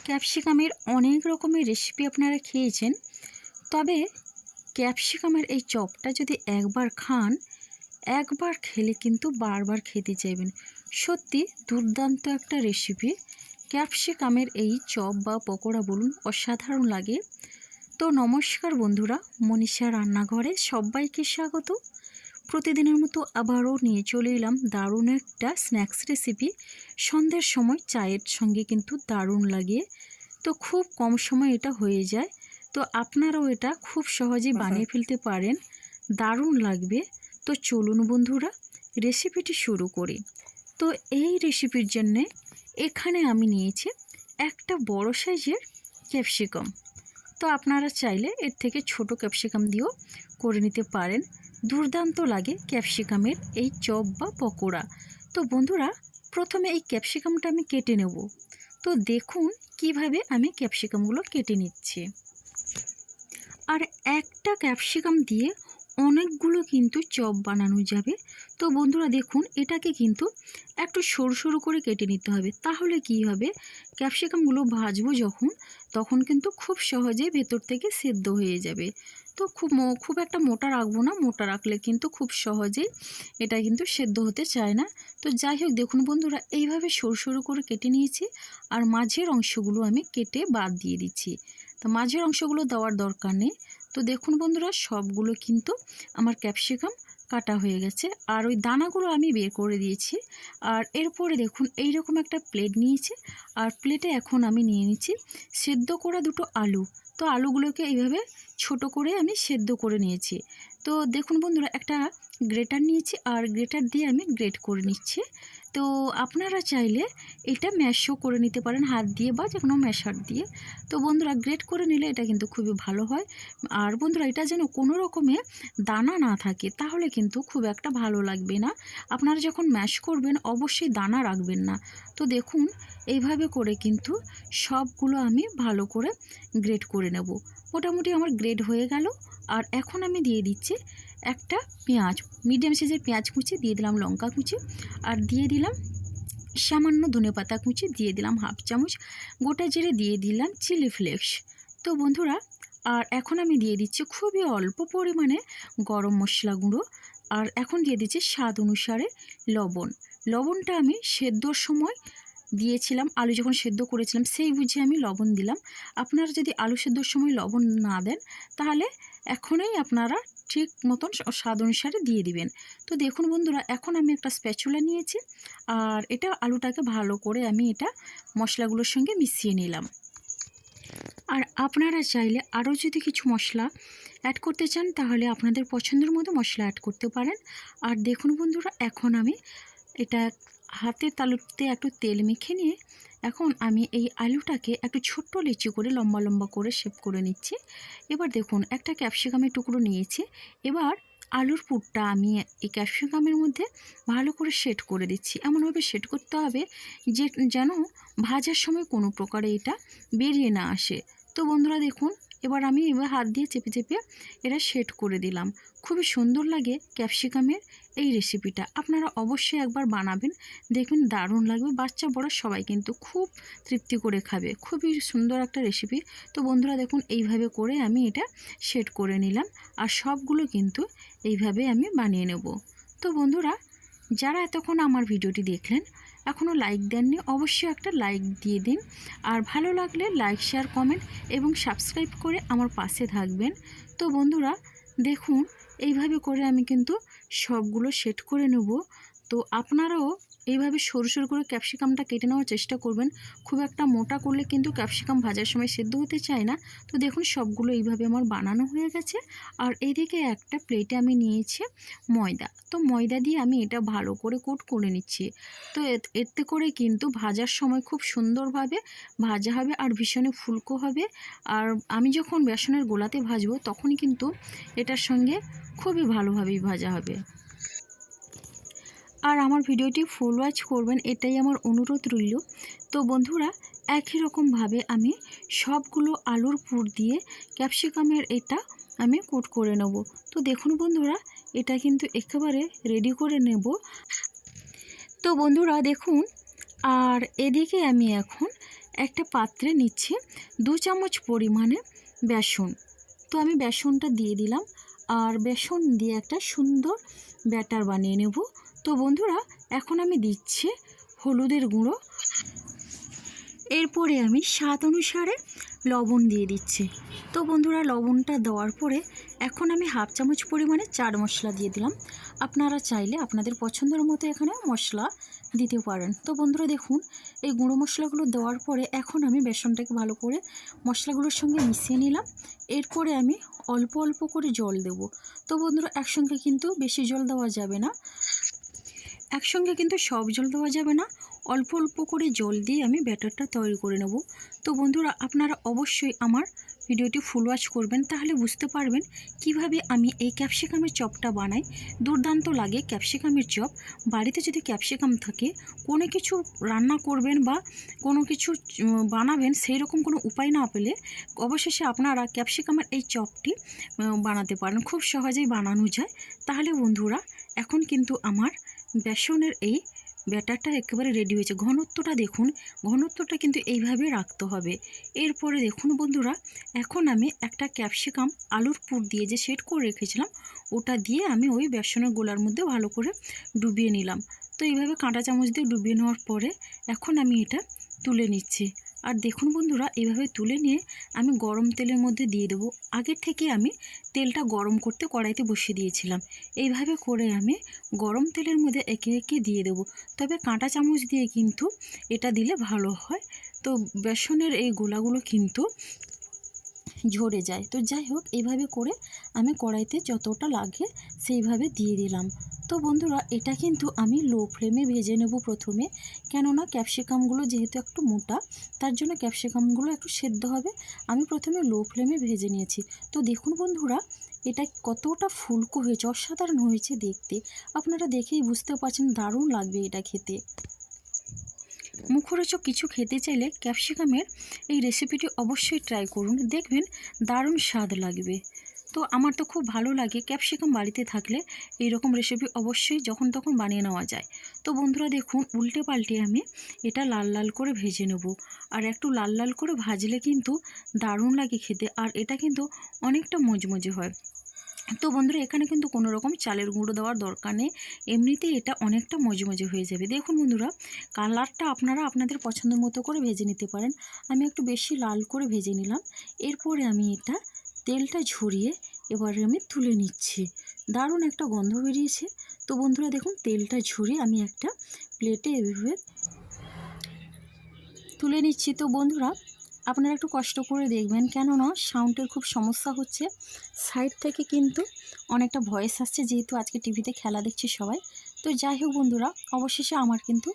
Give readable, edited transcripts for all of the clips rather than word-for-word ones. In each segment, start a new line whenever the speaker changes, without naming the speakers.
ক্যাপসিকামের অনেক রকমের রেসিপি আপনারা খেয়েছেন, তবে ক্যাপসিকামের এই চপটা যদি একবার খান, একবার খেলে কিন্তু বারবার খেতে চাইবেন। সত্যি দুর্দান্ত একটা রেসিপি। ক্যাপসিকামের এই চপ বা পকোড়া বলুন, অসাধারণ লাগে। তো নমস্কার বন্ধুরা, মনীষা রান্নাঘরে সবাইকে স্বাগত। প্রতিদিনের মতো আবারও নিয়ে চলে এলাম দারুণ একটা স্ন্যাক্স রেসিপি। সন্ধ্যের সময় চায়ের সঙ্গে কিন্তু দারুণ লাগে। তো খুব কম সময় এটা হয়ে যায়। তো আপনারাও এটা খুব সহজেই বানিয়ে ফেলতে পারেন, দারুণ লাগবে। তো চলুন বন্ধুরা, রেসিপিটি শুরু করি। তো এই রেসিপির জন্যে এখানে আমি নিয়েছি একটা বড় সাইজের ক্যাপসিকাম। তো আপনারা চাইলে এর থেকে ছোট ক্যাপসিকাম দিয়েও করে নিতে পারেন। দুর্দান্ত লাগে ক্যাপসিকামের এই চপ বা পকোড়া। তো বন্ধুরা, প্রথমে এই ক্যাপসিকামটা আমি কেটে নেব। তো দেখুন কিভাবে আমি ক্যাপসিকামগুলো কেটে নিচ্ছি। আর একটা ক্যাপসিকাম দিয়ে অনেকগুলো কিন্তু চপ বানানো যাবে। তো বন্ধুরা দেখুন, এটাকে কিন্তু একটু সরু সরু করে কেটে নিতে হবে। তাহলে কি হবে, ক্যাপসিকামগুলো ভাজবো যখন, তখন কিন্তু খুব সহজে ভেতর থেকে সেদ্ধ হয়ে যাবে। তো খুব একটা মোটা রাখবো না, মোটা রাখলে কিন্তু খুব সহজেই এটা কিন্তু সেদ্ধ হতে চায় না। তো যাই হোক, দেখুন বন্ধুরা, এইভাবে সরু সরু করে কেটে নিয়েছি। আর মাঝের অংশগুলো আমি কেটে বাদ দিয়ে দিচ্ছি। তো মাঝের অংশগুলো দেওয়ার দরকার নেই। তো দেখুন বন্ধুরা, সবগুলো কিন্তু আমার ক্যাপসিকাম কাটা হয়ে গেছে। আর ওই দানাগুলো আমি বের করে দিয়েছি। আর এরপরে দেখুন এইরকম একটা প্লেট নিয়েছি। আর প্লেটে এখন আমি নিয়ে নিচ্ছি সেদ্ধ করা দুটো আলু। তো আলুগুলোকে এইভাবে ছোট করে আমি সেদ্ধ করে নিয়েছি। তো দেখুন বন্ধুরা, একটা গ্রেটার নিয়েছি, আর গ্রেটার দিয়ে আমি গ্রেট করে নিচ্ছি। তো আপনারা চাইলে এটা ম্যাশও করে নিতে পারেন হাত দিয়ে বা যে কোনো ম্যাশার দিয়ে। তো বন্ধুরা, গ্রেট করে নিলে এটা কিন্তু খুবই ভালো হয়। আর বন্ধুরা, এটা যেন কোনো রকমে দানা না থাকে, তাহলে কিন্তু খুব একটা ভালো লাগবে না। আপনারা যখন ম্যাশ করবেন অবশ্যই দানা রাখবেন না। তো দেখুন এইভাবে করে কিন্তু সবগুলো আমি ভালো করে গ্রেট করে নেব। মোটামুটি আমার গ্রেড হয়ে গেল। আর এখন আমি দিয়ে দিচ্ছি একটা পেঁয়াজ, মিডিয়াম সাইজের পেঁয়াজ কুচি দিয়ে দিলাম, লঙ্কা কুচি, আর দিয়ে দিলাম সামান্য ধনেপাতা কুচি, দিয়ে দিলাম হাফ চামচ গোটা জিরে, দিয়ে দিলাম চিলি ফ্লেক্স। তো বন্ধুরা, আর এখন আমি দিয়ে দিচ্ছি খুবই অল্প পরিমাণে গরম মশলা গুঁড়ো। আর এখন দিয়ে দিচ্ছি স্বাদ অনুসারে লবণ। লবণটা আমি সেদ্ধর সময় দিয়েছিলাম, আলু যখন সেদ্ধ করেছিলাম সেই বুঝে আমি লবণ দিলাম। আপনারা যদি আলু সেদ্ধর সময় লবণ না দেন, তাহলে এখনই আপনারা ঠিক মতন স্বাদ অনুসারে দিয়ে দিবেন। তো দেখুন বন্ধুরা, এখন আমি একটা স্প্যাচুলা নিয়েছি। আর এটা আলুটাকে ভালো করে আমি এটা মশলাগুলোর সঙ্গে মিশিয়ে নিলাম। আর আপনারা চাইলে আরও যদি কিছু মশলা অ্যাড করতে চান, তাহলে আপনাদের পছন্দের মতো মশলা অ্যাড করতে পারেন। আর দেখুন বন্ধুরা, এখন আমি এটা হাতের তালুতে একটু তেল মেখে নিয়ে এখন আমি এই আলুটাকে একটু ছোট্ট লিচি করে লম্বা লম্বা করে শেপ করে নিচ্ছি। এবার দেখুন একটা ক্যাপসিকামের টুকরো নিয়েছি। এবার আলুর পুরটা আমি এই ক্যাপসিকামের মধ্যে ভালো করে সেট করে দিচ্ছি। এমনভাবে সেট করতে হবে যে যেন ভাজার সময় কোনো প্রকারে এটা বেরিয়ে না আসে। তো বন্ধুরা দেখুন, এবার আমি হাত দিয়ে চেপে চেপে এটা সেট করে দিলাম। খুবই সুন্দর লাগে ক্যাপসিকামের এই রেসিপিটা। আপনারা অবশ্যই একবার বানাবেন, দেখবেন দারুণ লাগবে। বাচ্চা বড় সবাই কিন্তু খুব তৃপ্তি করে খাবে। খুবই সুন্দর একটা রেসিপি। তো বন্ধুরা দেখুন, এইভাবে করে আমি এটা সেট করে নিলাম। আর সবগুলো কিন্তু এইভাবে আমি বানিয়ে নেব। তো বন্ধুরা, যারা এতক্ষণ আমার ভিডিওটি দেখলেন, এখনও লাইক দেননি, অবশ্যই একটা লাইক দিয়ে দিন। আর ভালো লাগলে লাইক, শেয়ার, কমেন্ট এবং সাবস্ক্রাইব করে আমার পাশে থাকবেন। তো বন্ধুরা দেখুন, এইভাবে করে আমি কিন্তু সবগুলো সেট করে নেব। তো আপনারাও এইভাবে সরু সরু করে ক্যাপসিকামটা কেটে নেওয়ার চেষ্টা করবেন। খুব একটা মোটা করলে কিন্তু ক্যাপসিকাম ভাজার সময় সেদ্ধ হতে চায় না। তো দেখুন সবগুলো এইভাবে আমার বানানো হয়ে গেছে। আর এদিকে একটা প্লেটে আমি নিয়েছি ময়দা। তো ময়দা দিয়ে আমি এটা ভালো করে কোট করে নিচ্ছি। তো এতে করে কিন্তু ভাজার সময় খুব সুন্দরভাবে ভাজা হবে আর ভীষণই ফুলকো হবে। আর আমি যখন বেসনের গোলাতে ভাজবো, তখনই কিন্তু এটার সঙ্গে খুবই ভালোভাবেই ভাজা হবে। আর আমার ভিডিওটি ফুল ওয়াচ করবেন, এটাই আমার অনুরোধ রইল। তো বন্ধুরা, একই রকমভাবে আমি সবগুলো আলুর পুর দিয়ে ক্যাপসিকামের এটা আমি কোট করে নেব। তো দেখুন বন্ধুরা, এটা কিন্তু একেবারে রেডি করে নেব। তো বন্ধুরা দেখুন, আর এদিকে আমি এখন একটা পাত্রে নিচ্ছে 2 চামচ পরিমাণে বেসন। তো আমি বেসনটা দিয়ে দিলাম, আর বেসন দিয়ে একটা সুন্দর ব্যাটার বানিয়ে নেব। তো বন্ধুরা এখন আমি দিচ্ছি হলুদের গুঁড়ো, এরপরে আমি স্বাদ অনুসারে লবণ দিয়ে দিচ্ছি। তো বন্ধুরা লবণটা দেওয়ার পরে এখন আমি হাফ চামচ পরিমাণে চাট মশলা দিয়ে দিলাম। আপনারা চাইলে আপনাদের পছন্দের মতো এখানে মশলা দিতে পারেন। তো বন্ধুরা দেখুন এই গুঁড়ো মশলাগুলো দেওয়ার পরে এখন আমি বেসনটাকে ভালো করে মশলাগুলোর সঙ্গে মিশিয়ে নিলাম। এরপরে আমি অল্প অল্প করে জল দেব। তো বন্ধুরা একসঙ্গে কিন্তু বেশি জল দেওয়া যাবে না, একসঙ্গে কিন্তু সব জল দেওয়া যাবে না, অল্প অল্প করে জল দিয়ে আমি ব্যাটারটা তৈরি করে নেব। তো বন্ধুরা আপনারা অবশ্যই আমার ভিডিওটি ফুল ওয়াচ করবেন, তাহলে বুঝতে পারবেন কিভাবে আমি এই ক্যাপসিকামের চপটা বানাই। দুর্দান্ত লাগে ক্যাপসিকামের চপ। বাড়িতে যদি ক্যাপসিকাম থাকে, কোনো কিছু রান্না করবেন বা কোনো কিছু বানাবেন, সেই রকম কোনো উপায় না পেলে অবশেষে আপনারা ক্যাপসিকামের এই চপটি বানাতে পারেন, খুব সহজেই বানানো যায়। তাহলে বন্ধুরা এখন কিন্তু আমার বেসনের এই ব্যাটারটা একেবারে রেডি হয়েছে। ঘনত্বটা দেখুন, ঘনত্বটা কিন্তু এইভাবে রাখতে হবে। এরপরে দেখুন বন্ধুরা এখন আমি একটা ক্যাপসিকাম আলুর পুর দিয়ে যে সেট করে রেখেছিলাম ওটা দিয়ে আমি ওই বেসনের গোলার মধ্যে ভালো করে ডুবিয়ে নিলাম। তো এইভাবে কাঁটা চামচ দিয়ে ডুবিয়ে নেওয়ার পরে এখন আমি এটা তুলে নিচ্ছি। আর দেখুন বন্ধুরা এইভাবে তুলে নিয়ে আমি গরম তেলের মধ্যে দিয়ে দেবো। আগের থেকে আমি তেলটা গরম করতে কড়াইতে বসিয়ে দিয়েছিলাম। এইভাবে করে আমি গরম তেলের মধ্যে একে একে দিয়ে দেবো। তবে কাঁটা চামচ দিয়ে কিন্তু এটা দিলে ভালো হয়। তো বেসনের এই গোলাগুলো কিন্তু ঝরে যায়। তো যাই হোক এইভাবে করে আমি কড়াইতে যতটা লাগে সেইভাবে দিয়ে দিলাম। তো বন্ধুরা এটা কিন্তু আমি লো ফ্লেমে ভেজে নেব প্রথমে, কেননা ক্যাপসিকামগুলো যেহেতু একটু মোটা তার জন্য ক্যাপসিকামগুলো একটু সেদ্ধ হবে। আমি প্রথমে লো ফ্লেমে ভেজে নিয়েছি। তো দেখুন বন্ধুরা এটা কতটা ফুলকো হয়েছে, অসাধারণ হয়েছে দেখতে। আপনারা দেখেই বুঝতে পারছেন দারুণ লাগবে এটা খেতে। মুখরোচক কিছু খেতে চাইলে ক্যাপসিকামের এই রেসিপিটি অবশ্যই ট্রাই করুন, দেখবেন দারুণ স্বাদ লাগবে। তো আমার তো খুব ভালো লাগে ক্যাপসিকাম বাড়িতে থাকলে এই রকম রেসিপি অবশ্যই যখন তখন বানিয়ে নেওয়া যায়। তো বন্ধুরা দেখুন উল্টে পাল্টে আমি এটা লাল লাল করে ভেজে নেব। আর একটু লাল লাল করে ভাজলে কিন্তু দারুণ লাগে খেতে, আর এটা কিন্তু অনেকটা মজমজে হয়। তো বন্ধুরা এখানে কিন্তু কোনো রকম চালের গুঁড়ো দেওয়ার দরকার নেই, এমনিতেই এটা অনেকটা মজমজে হয়ে যাবে। দেখুন বন্ধুরা কালারটা আপনারা আপনাদের পছন্দের মতো করে ভেজে নিতে পারেন। আমি একটু বেশি লাল করে ভেজে নিলাম। এরপরে আমি এটা তেলটা ঝরিয়ে এবারে আমি তুলে নিচ্ছি। দারুণ একটা গন্ধ বেরিয়েছে। তো বন্ধুরা দেখুন তেলটা ঝরিয়ে আমি একটা প্লেটে এভাবে তুলে নিচ্ছি। তো বন্ধুরা আপনারা একটু কষ্ট করে দেখবেন, কেননা সাউন্ডের খুব সমস্যা হচ্ছে। সাইড থেকে কিন্তু অনেকটা ভয়েস আসছে, যেহেতু আজকে টিভিতে খেলা দেখছি সবাই। তো যাই হোক বন্ধুরা অবশেষে আমার কিন্তু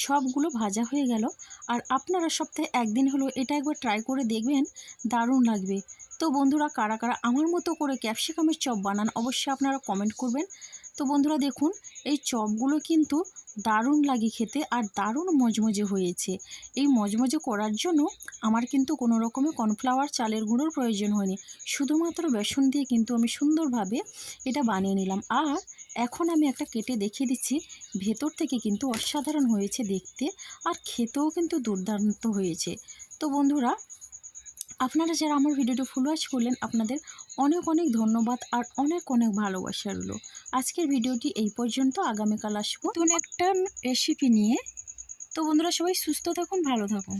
সবগুলো ভাজা হয়ে গেল। আর আপনারা সপ্তাহে একদিন হলো এটা একবার ট্রাই করে দেখবেন, দারুণ লাগবে। তো বন্ধুরা কারা কারা আমার মতো করে ক্যাপসিকামের চপ বানান অবশ্যই আপনারা কমেন্ট করবেন। তো বন্ধুরা দেখুন এই চপগুলো কিন্তু দারুণ লাগে খেতে, আর দারুণ মজমজে হয়েছে। এই মজমজে করার জন্য আমার কিন্তু কোনো রকমের কর্নফ্লাওয়ার চালের গুঁড়োর প্রয়োজন হয়নি, শুধুমাত্র বেসন দিয়ে কিন্তু আমি সুন্দরভাবে এটা বানিয়ে নিলাম। আর এখন আমি একটা কেটে দেখিয়ে দিচ্ছি, ভেতর থেকে কিন্তু অসাধারণ হয়েছে দেখতে, আর খেতেও কিন্তু দুর্দান্ত হয়েছে। তো বন্ধুরা আপনারা যারা আমার ভিডিওটি ফুল ওয়াচ করলেন আপনাদের অনেক অনেক ধন্যবাদ, আর অনেক অনেক ভালোবাসা রইল। আজকের ভিডিওটি এই পর্যন্ত, আগামীকাল আসবো নতুন একটা রেসিপি নিয়ে। তো বন্ধুরা সবাই সুস্থ থাকুন, ভালো থাকুন।